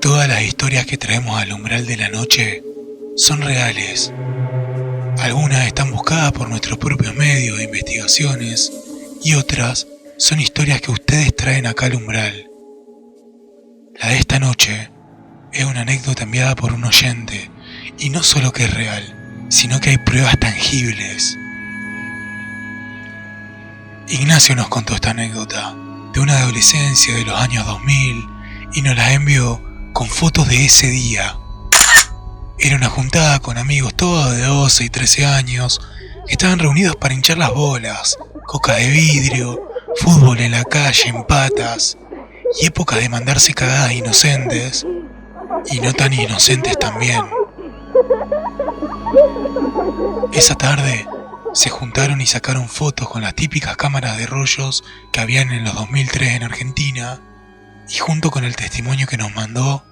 todas las historias que traemos al umbral de la noche son reales. Algunas están buscadas por nuestros propios medios de investigaciones y otras son historias que ustedes traen acá al umbral. La de esta noche es una anécdota enviada por un oyente y no solo que es real, sino que hay pruebas tangibles. Ignacio nos contó esta anécdota de una adolescencia de los años 2000 y nos la envió con fotos de ese día. Era una juntada con amigos todos de 12 y 13 años que estaban reunidos para hinchar las bolas, coca de vidrio, fútbol en la calle en patas y época de mandarse cagadas inocentes y no tan inocentes también. Esa tarde se juntaron y sacaron fotos con las típicas cámaras de rollos que habían en los 2003 en Argentina y junto con el testimonio que nos mandó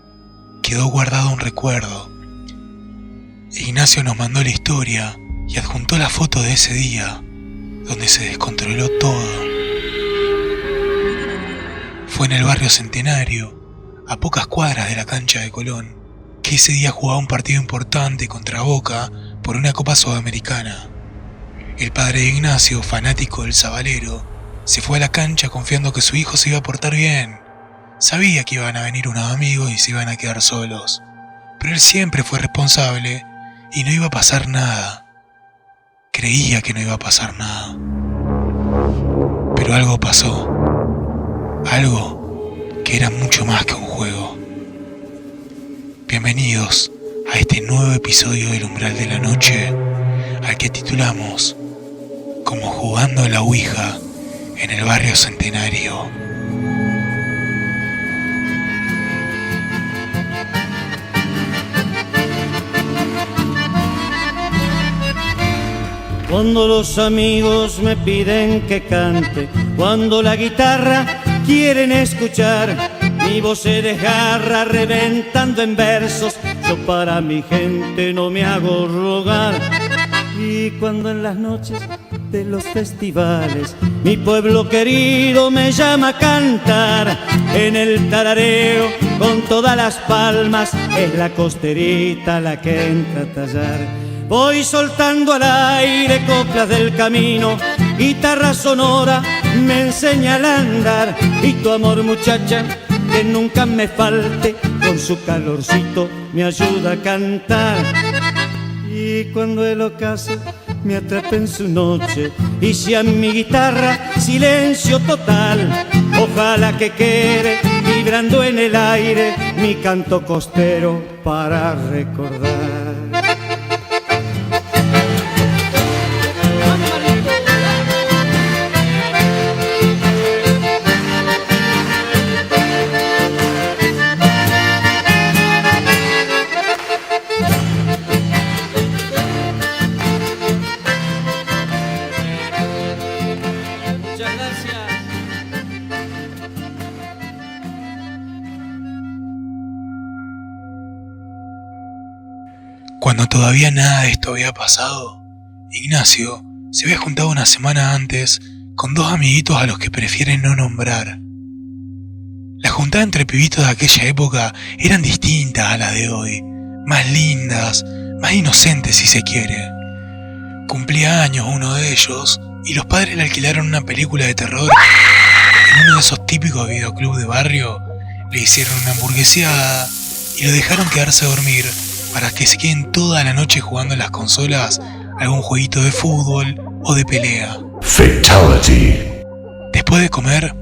quedó guardado un recuerdo. Ignacio nos mandó la historia y adjuntó la foto de ese día, donde se descontroló todo. Fue en el barrio Centenario, a pocas cuadras de la cancha de Colón, que ese día jugaba un partido importante contra Boca por una Copa Sudamericana. El padre de Ignacio, fanático del Sabalero, se fue a la cancha confiando que su hijo se iba a portar bien. Sabía que iban a venir unos amigos y se iban a quedar solos, pero él siempre fue responsable y no iba a pasar nada. Creía que no iba a pasar nada. Pero algo pasó. Algo que era mucho más que un juego. Bienvenidos a este nuevo episodio del Umbral de la Noche, al que titulamos Como jugando a la Ouija en el barrio Centenario. Cuando los amigos me piden que cante, cuando la guitarra quieren escuchar, mi voz se desgarra reventando en versos, yo para mi gente no me hago rogar. Y cuando en las noches de los festivales mi pueblo querido me llama a cantar, en el tarareo con todas las palmas es la costerita la que entra a tallar. Voy soltando al aire coplas del camino, guitarra sonora me enseña al andar. Y tu amor, muchacha, que nunca me falte, con su calorcito me ayuda a cantar. Y cuando el ocaso me atrapa en su noche y si a mi guitarra silencio total, ojalá que quede vibrando en el aire mi canto costero para recordar. Cuando todavía nada de esto había pasado, Ignacio se había juntado una semana antes con dos amiguitos a los que prefieren no nombrar. Las juntadas entre pibitos de aquella época eran distintas a las de hoy, más lindas, más inocentes si se quiere. Cumplía años uno de ellos y los padres le alquilaron una película de terror. En uno de esos típicos videoclubs de barrio le hicieron una hamburgueseada y lo dejaron quedarse a dormir para que se queden toda la noche jugando en las consolas algún jueguito de fútbol o de pelea. Fatality. Después de comer,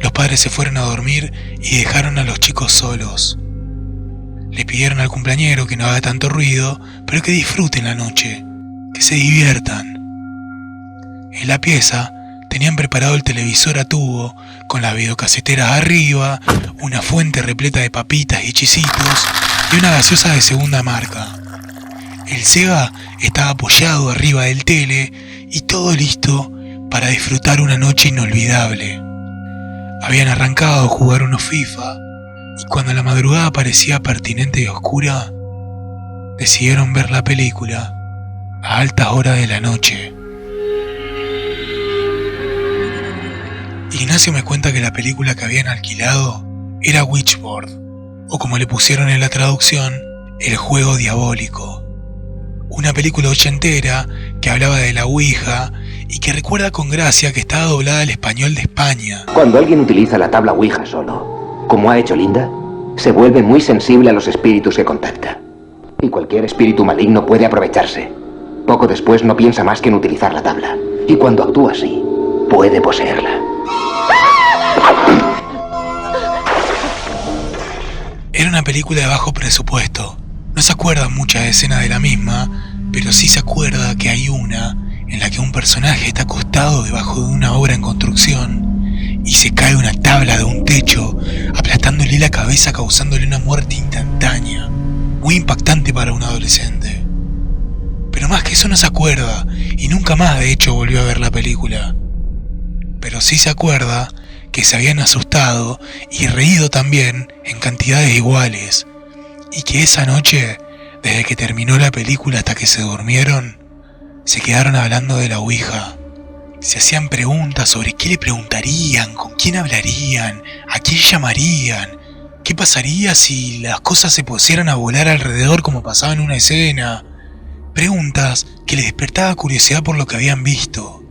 los padres se fueron a dormir y dejaron a los chicos solos. Le pidieron al cumpleañero que no haga tanto ruido, pero que disfruten la noche, que se diviertan. En la pieza tenían preparado el televisor a tubo, con las videocaseteras arriba, una fuente repleta de papitas y chisitos y una gaseosa de segunda marca. El Sega estaba apoyado arriba del tele y todo listo para disfrutar una noche inolvidable. Habían arrancado a jugar unos FIFA y cuando la madrugada parecía pertinente y oscura, decidieron ver la película a altas horas de la noche. Ignacio me cuenta que la película que habían alquilado era Witchboard, o como le pusieron en la traducción, El juego diabólico. Una película ochentera que hablaba de la Ouija y que recuerda con gracia que estaba doblada al español de España. Cuando alguien utiliza la tabla Ouija solo, como ha hecho Linda, se vuelve muy sensible a los espíritus que contacta. Y cualquier espíritu maligno puede aprovecharse. Poco después no piensa más que en utilizar la tabla. Y cuando actúa así, puede poseerla. Era una película de bajo presupuesto. No se acuerda muchas escenas de la misma, pero sí se acuerda que hay una en la que un personaje está acostado debajo de una obra en construcción y se cae una tabla de un techo, aplastándole la cabeza, causándole una muerte instantánea. Muy impactante para un adolescente. Pero más que eso no se acuerda, y nunca más de hecho volvió a ver la película. Pero sí se acuerda que se habían asustado y reído también en cantidades iguales, y que esa noche, desde que terminó la película hasta que se durmieron, se quedaron hablando de la Ouija. Se hacían preguntas sobre qué le preguntarían, con quién hablarían, a quién llamarían, qué pasaría si las cosas se pusieran a volar alrededor como pasaba en una escena. Preguntas que les despertaba curiosidad por lo que habían visto.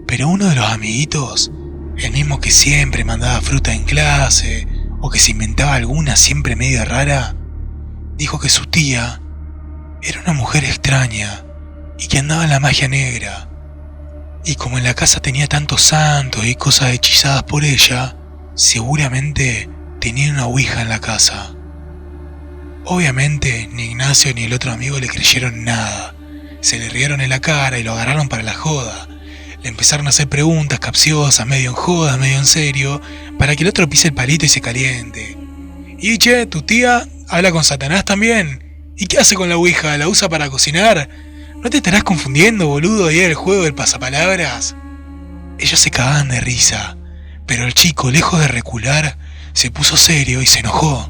Pero uno de los amiguitos, el mismo que siempre mandaba fruta en clase, o que se inventaba alguna siempre medio rara, dijo que su tía era una mujer extraña y que andaba en la magia negra. Y como en la casa tenía tantos santos y cosas hechizadas por ella, seguramente tenía una Ouija en la casa. Obviamente ni Ignacio ni el otro amigo le creyeron nada. Se le rieron en la cara y lo agarraron para la joda. Le empezaron a hacer preguntas capciosas, medio en joda, medio en serio, para que el otro pise el palito y se caliente. Y che, ¿tu tía habla con Satanás también? ¿Y qué hace con la Ouija? ¿La usa para cocinar? ¿No te estarás confundiendo, boludo, y era el juego del pasapalabras? Ellos se cagaban de risa, pero el chico, lejos de recular, se puso serio y se enojó.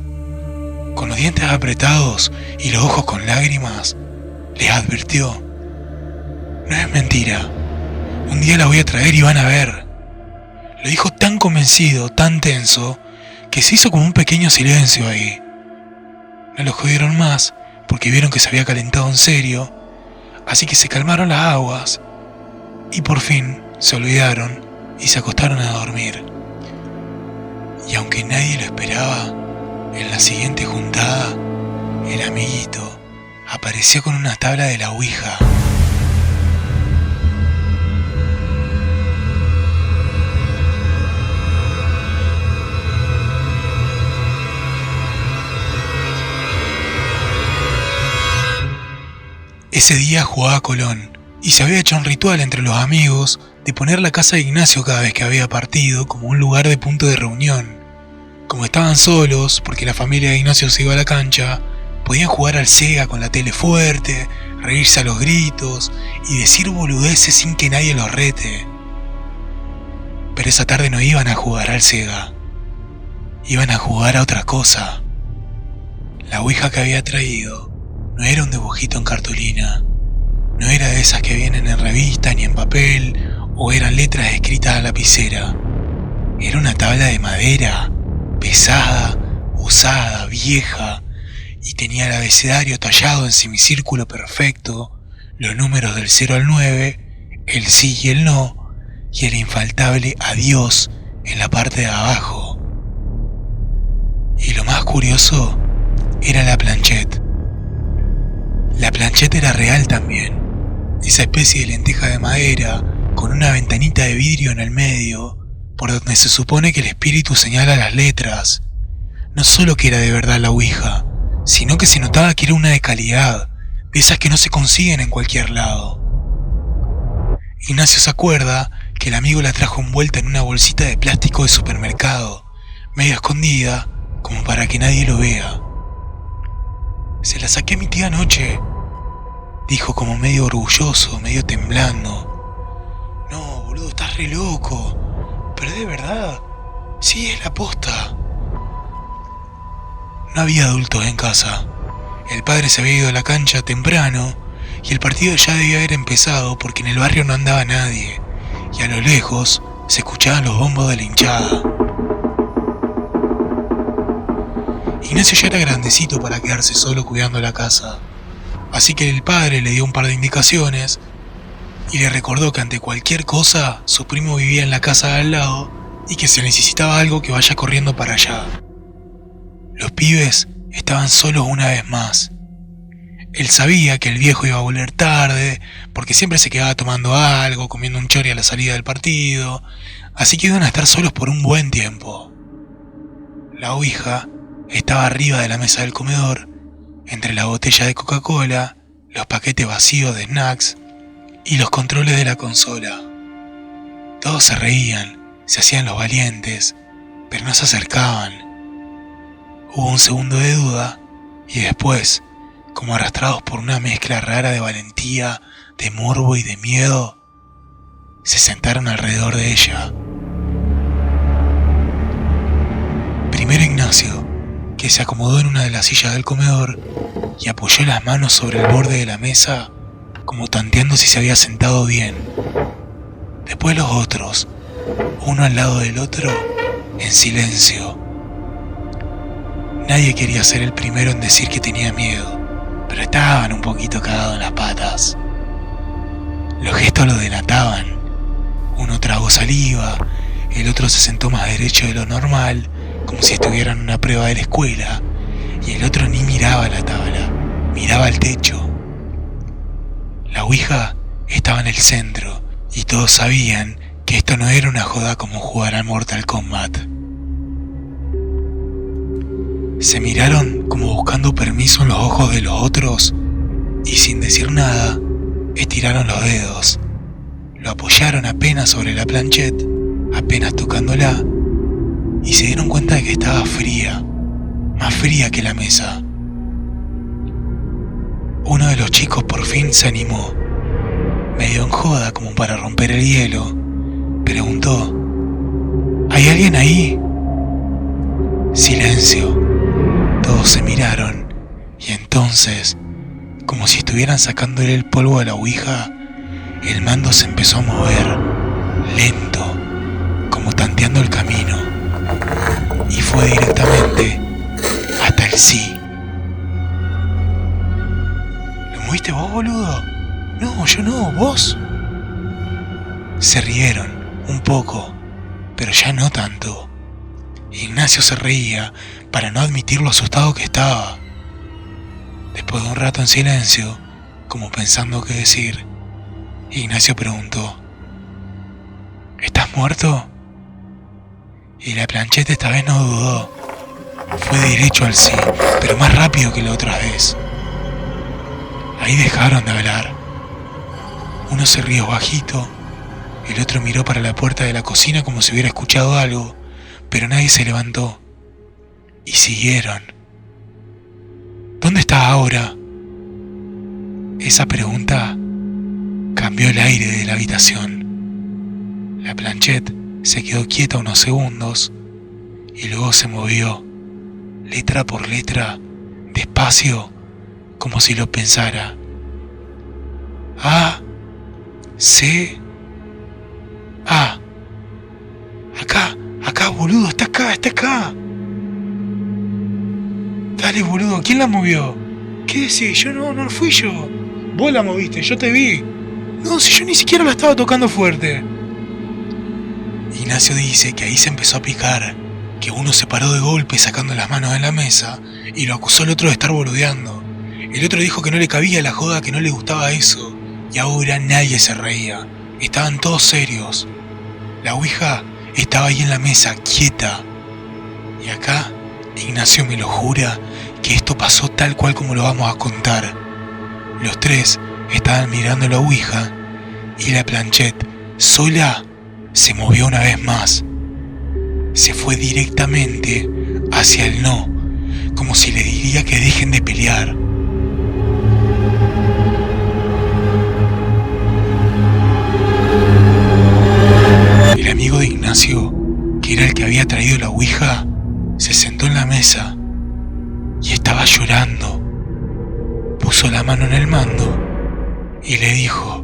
Con los dientes apretados y los ojos con lágrimas, les advirtió: no es mentira. Un día la voy a traer y van a ver. Lo dijo tan convencido, tan tenso, que se hizo como un pequeño silencio ahí. No lo jodieron más porque vieron que se había calentado en serio, así que se calmaron las aguas y por fin se olvidaron y se acostaron a dormir. Y aunque nadie lo esperaba, en la siguiente juntada, el amiguito apareció con una tabla de la Ouija. Ese día jugaba Colón y se había hecho un ritual entre los amigos de poner la casa de Ignacio cada vez que había partido como un lugar de punto de reunión. Como estaban solos, porque la familia de Ignacio se iba a la cancha, podían jugar al Sega con la tele fuerte, reírse a los gritos y decir boludeces sin que nadie los rete. Pero esa tarde no iban a jugar al Sega, iban a jugar a otra cosa. La Ouija que había traído no era un dibujito en cartulina, no era de esas que vienen en revista ni en papel o eran letras escritas a lapicera. Era una tabla de madera, pesada, usada, vieja, y tenía el abecedario tallado en semicírculo perfecto, los números del 0 al 9, el sí y el no, y el infaltable adiós en la parte de abajo. Y lo más curioso era la planchette. La planchette era real también, esa especie de lenteja de madera con una ventanita de vidrio en el medio, por donde se supone que el espíritu señala las letras. No solo que era de verdad la Ouija, sino que se notaba que era una de calidad, de esas que no se consiguen en cualquier lado. Ignacio se acuerda que el amigo la trajo envuelta en una bolsita de plástico de supermercado, medio escondida, como para que nadie lo vea. Se la saqué a mi tía anoche, dijo como medio orgulloso, medio temblando. No, boludo, estás re loco. Pero de verdad, sí, es la posta. No había adultos en casa. El padre se había ido a la cancha temprano y el partido ya debía haber empezado porque en el barrio no andaba nadie y a lo lejos se escuchaban los bombos de la hinchada. Ignacio ya era grandecito para quedarse solo cuidando la casa, así que el padre le dio un par de indicaciones y le recordó que ante cualquier cosa su primo vivía en la casa de al lado y que si necesitaba algo que vaya corriendo para allá. Los pibes estaban solos una vez más. Él sabía que el viejo iba a volver tarde, porque siempre se quedaba tomando algo, comiendo un chori a la salida del partido, así que iban a estar solos por un buen tiempo. La ouija estaba arriba de la mesa del comedor, entre la botella de Coca-Cola, los paquetes vacíos de snacks y los controles de la consola. Todos se reían, se hacían los valientes, pero no se acercaban. Hubo un segundo de duda y después, como arrastrados por una mezcla rara de valentía, de morbo y de miedo, se sentaron alrededor de ella. Primero Ignacio, que se acomodó en una de las sillas del comedor y apoyó las manos sobre el borde de la mesa, como tanteando si se había sentado bien. Después los otros, uno al lado del otro, en silencio. Nadie quería ser el primero en decir que tenía miedo, pero estaban un poquito cagados en las patas. Los gestos lo delataban. Uno tragó saliva, el otro se sentó más derecho de lo normal, como si estuviera en una prueba de la escuela, y el otro ni miraba la tabla, miraba al techo. La ouija estaba en el centro, y todos sabían que esto no era una joda como jugar al Mortal Kombat. Se miraron como buscando permiso en los ojos de los otros y sin decir nada, estiraron los dedos. Lo apoyaron apenas sobre la planchette, apenas tocándola, y se dieron cuenta de que estaba fría, más fría que la mesa. Uno de los chicos por fin se animó, medio en joda como para romper el hielo. Preguntó: ¿hay alguien ahí? Silencio. Todos se miraron y entonces, como si estuvieran sacándole el polvo a la ouija, el mando se empezó a mover, lento, como tanteando el camino, y fue directamente hasta el sí. ¿Lo moviste vos, boludo? No, yo no, ¿vos? Se rieron, un poco, pero ya no tanto. Ignacio se reía para no admitir lo asustado que estaba. Después de un rato en silencio, como pensando qué decir, Ignacio preguntó: ¿estás muerto? Y la plancheta esta vez no dudó. Fue derecho al sí, pero más rápido que la otra vez. Ahí dejaron de hablar. Uno se rió bajito, el otro miró para la puerta de la cocina como si hubiera escuchado algo, pero nadie se levantó. Y siguieron. ¿Dónde estás ahora? Esa pregunta cambió el aire de la habitación. La planchette se quedó quieta unos segundos y luego se movió, letra por letra, despacio, como si lo pensara. A, C, A. Acá, boludo, está acá. Dale, boludo, ¿quién la movió? ¿Qué decís? Yo no fui yo. Vos la moviste, yo te vi. No, si yo ni siquiera la estaba tocando fuerte. Ignacio dice que ahí se empezó a picar, que uno se paró de golpe sacando las manos de la mesa y lo acusó el otro de estar boludeando. El otro dijo que no le cabía la joda, que no le gustaba eso, y ahora nadie se reía. Estaban todos serios. La ouija estaba ahí en la mesa, quieta. Y acá, Ignacio me lo jura, que esto pasó tal cual como lo vamos a contar. Los tres estaban mirando la ouija y la planchette, sola, se movió una vez más. Se fue directamente hacia el no, como si le diría que dejen de pelear. El amigo de Ignacio, que era el que había traído la ouija, se sentó en la mesa y estaba llorando. Puso la mano en el mando y le dijo: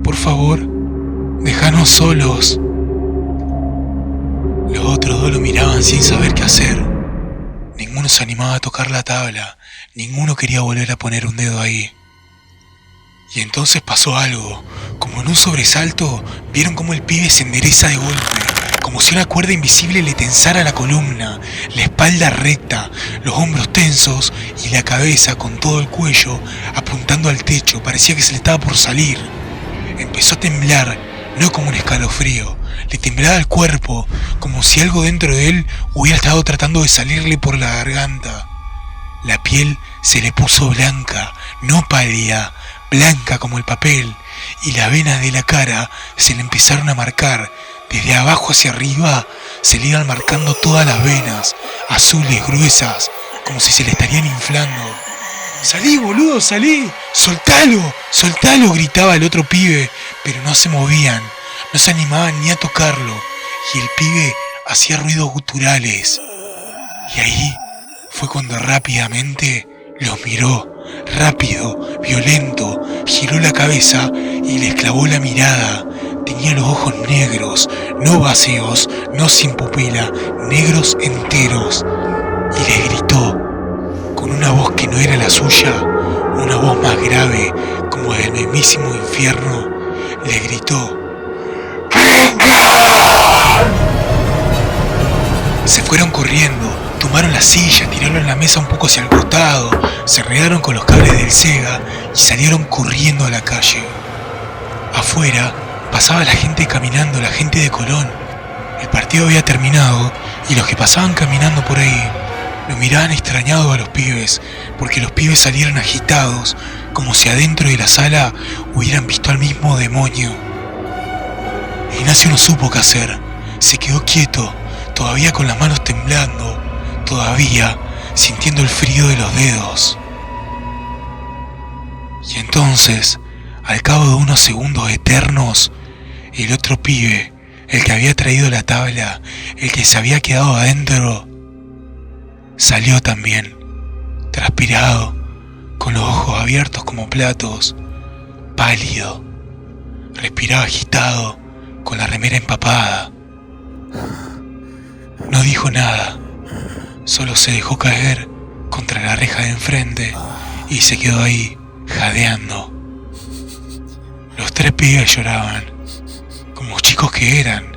por favor, déjanos solos. Los otros dos lo miraban sin saber qué hacer. Ninguno ninguno se animaba a tocar la tabla, ninguno quería volver a poner un dedo ahí. Y entonces pasó algo, como en un sobresalto, vieron cómo el pibe se endereza de golpe, como si una cuerda invisible le tensara la columna, la espalda recta, los hombros tensos y la cabeza con todo el cuello apuntando al techo, parecía que se le estaba por salir. Empezó a temblar, no como un escalofrío, le temblaba el cuerpo, como si algo dentro de él hubiera estado tratando de salirle por la garganta. La piel se le puso blanca, no pálida, blanca como el papel, y las venas de la cara se le empezaron a marcar. Desde abajo hacia arriba se le iban marcando todas las venas, azules, gruesas, como si se le estarían inflando. ¡Salí, boludo, salí! ¡Soltalo! ¡Soltalo!, gritaba el otro pibe, pero no se movían, no se animaban ni a tocarlo, y el pibe hacía ruidos guturales. Y ahí fue cuando rápidamente los miró, rápido, violento, giró la cabeza y les clavó la mirada. Tenía los ojos negros, no vacíos, no sin pupila, negros enteros. Y les gritó, con una voz que no era la suya, una voz más grave, como del mismísimo infierno, les gritó: Se fueron corriendo, tomaron la silla, tiraron la mesa un poco hacia el costado, se enredaron con los cables del Sega y salieron corriendo a la calle. Afuera pasaba la gente caminando, la gente de Colón. El partido había terminado y los que pasaban caminando por ahí lo miraban extrañados a los pibes, porque los pibes salieron agitados, como si adentro de la sala hubieran visto al mismo demonio. Ignacio no supo qué hacer, se quedó quieto, todavía con las manos temblando, todavía sintiendo el frío de los dedos. Y entonces, al cabo de unos segundos eternos, el otro pibe, el que había traído la tabla, el que se había quedado adentro, salió también, transpirado, con los ojos abiertos como platos, pálido, respiraba agitado, con la remera empapada. No dijo nada, solo se dejó caer contra la reja de enfrente y se quedó ahí, jadeando. Los tres pibes lloraban, como chicos que eran,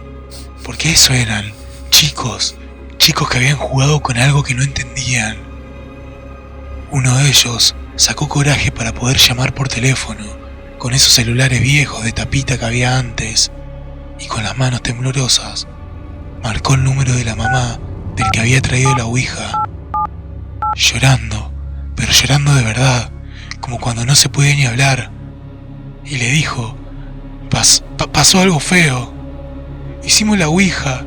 porque eso eran, chicos que habían jugado con algo que no entendían. Uno de ellos sacó coraje para poder llamar por teléfono, con esos celulares viejos de tapita que había antes, y con las manos temblorosas marcó el número de la mamá del que había traído la ouija, llorando, pero llorando de verdad, como cuando no se puede ni hablar, y le dijo: pasó algo feo, hicimos la ouija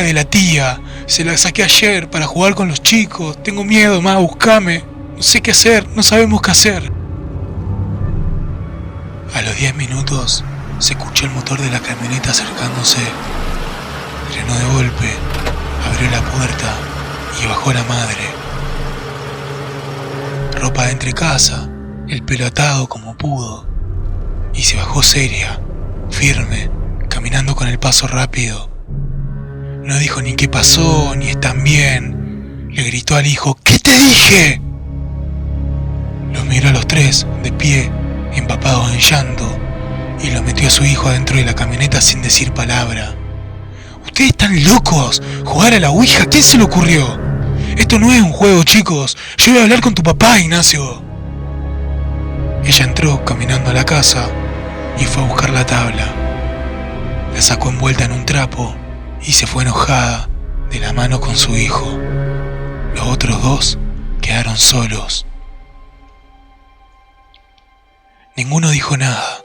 de la tía, se la saqué ayer para jugar con los chicos, tengo miedo, ma, buscame, no sé qué hacer, no sabemos qué hacer. A los 10 minutos se escuchó el motor de la camioneta acercándose. Frenó de golpe, abrió la puerta y bajó la madre. Ropa de entrecasa, el pelo atado como pudo, y se bajó seria, firme, caminando con el paso rápido. No dijo ni qué pasó, ni están bien. Le gritó al hijo: ¿qué te dije? Los miró a los tres, de pie, empapados en llanto, y lo metió a su hijo adentro de la camioneta sin decir palabra. ¿Ustedes están locos? ¿Jugar a la ouija? ¿Quién se le ocurrió? Esto no es un juego, chicos. Yo voy a hablar con tu papá, Ignacio. Ella entró caminando a la casa y fue a buscar la tabla. La sacó envuelta en un trapo y se fue enojada de la mano con su hijo. Los otros dos quedaron solos. Ninguno dijo nada.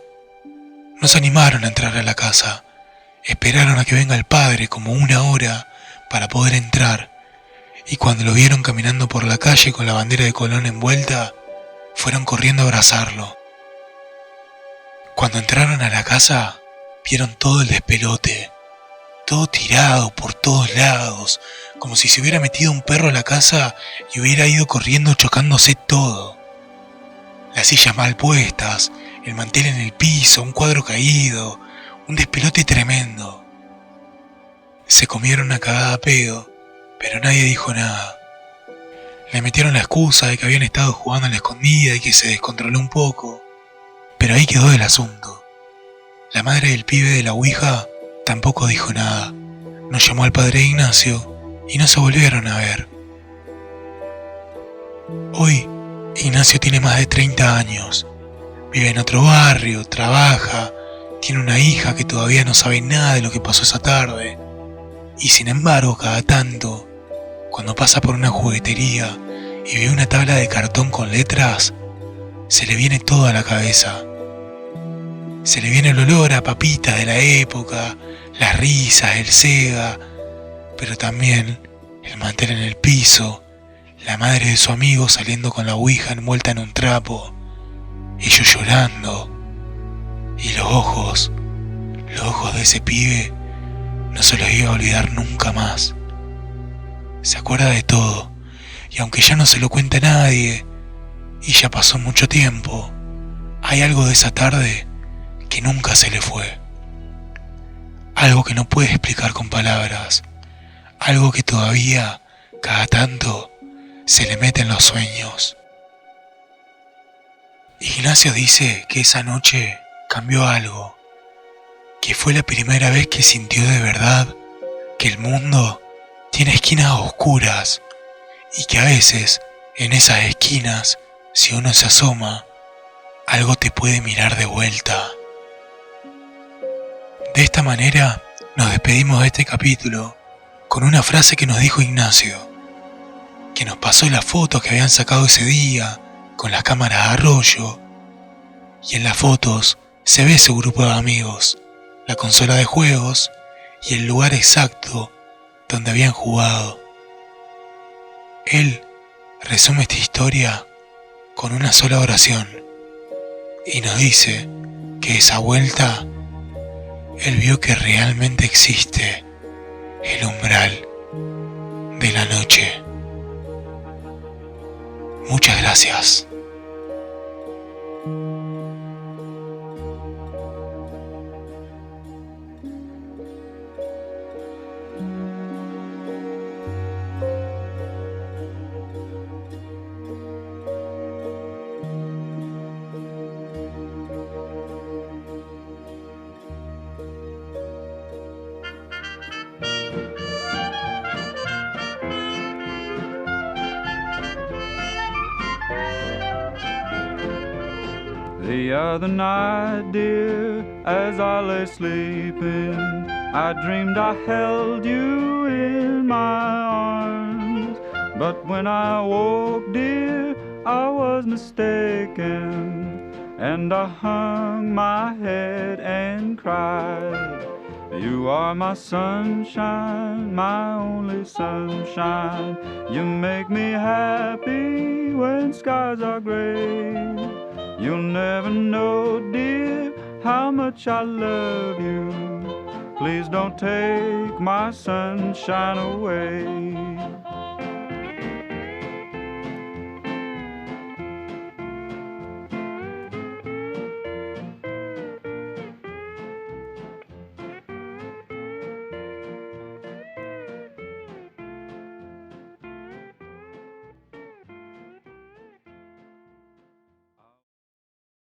No se animaron a entrar a la casa. Esperaron a que venga el padre como una hora para poder entrar. Y cuando lo vieron caminando por la calle con la bandera de Colón envuelta, fueron corriendo a abrazarlo. Cuando entraron a la casa, vieron todo el despelote. Todo tirado por todos lados, como si se hubiera metido un perro a la casa y hubiera ido corriendo chocándose todo. Las sillas mal puestas, el mantel en el piso, un cuadro caído, un despelote tremendo. Se comieron una cagada a pedo, pero nadie dijo nada. Le metieron la excusa de que habían estado jugando a la escondida y que se descontroló un poco. Pero ahí quedó el asunto. La madre del pibe de la ouija tampoco dijo nada. No llamó al padre Ignacio y no se volvieron a ver. Hoy, Ignacio tiene más de 30 años. Vive en otro barrio, trabaja, tiene una hija que todavía no sabe nada de lo que pasó esa tarde. Y sin embargo, cada tanto, cuando pasa por una juguetería y ve una tabla de cartón con letras, se le viene todo a la cabeza. Se le viene el olor a papitas de la época, las risas, el Sega, pero también el mantel en el piso, la madre de su amigo saliendo con la ouija envuelta en un trapo, ellos llorando, y los ojos de ese pibe no se los iba a olvidar nunca más. Se acuerda de todo, y aunque ya no se lo cuenta a nadie, y ya pasó mucho tiempo, hay algo de esa tarde que nunca se le fue. Algo que no puede explicar con palabras, algo que todavía, cada tanto, se le mete en los sueños. Ignacio dice que esa noche cambió algo, que fue la primera vez que sintió de verdad que el mundo tiene esquinas oscuras y que a veces en esas esquinas, si uno se asoma, algo te puede mirar de vuelta. De esta manera nos despedimos de este capítulo con una frase que nos dijo Ignacio, que nos pasó las fotos que habían sacado ese día con las cámaras a rollo, y en las fotos se ve su grupo de amigos, la consola de juegos y el lugar exacto donde habían jugado. Él resume esta historia con una sola oración y nos dice que esa vuelta él vio que realmente existe el umbral de la noche. Muchas gracias. The other night, dear, as I lay sleeping, I dreamed I held you in my arms. But when I woke, dear, I was mistaken, and I hung my head and cried. You are my sunshine, my only sunshine. You make me happy when skies are gray. You'll never know, dear, how much I love you. Please don't take my sunshine away.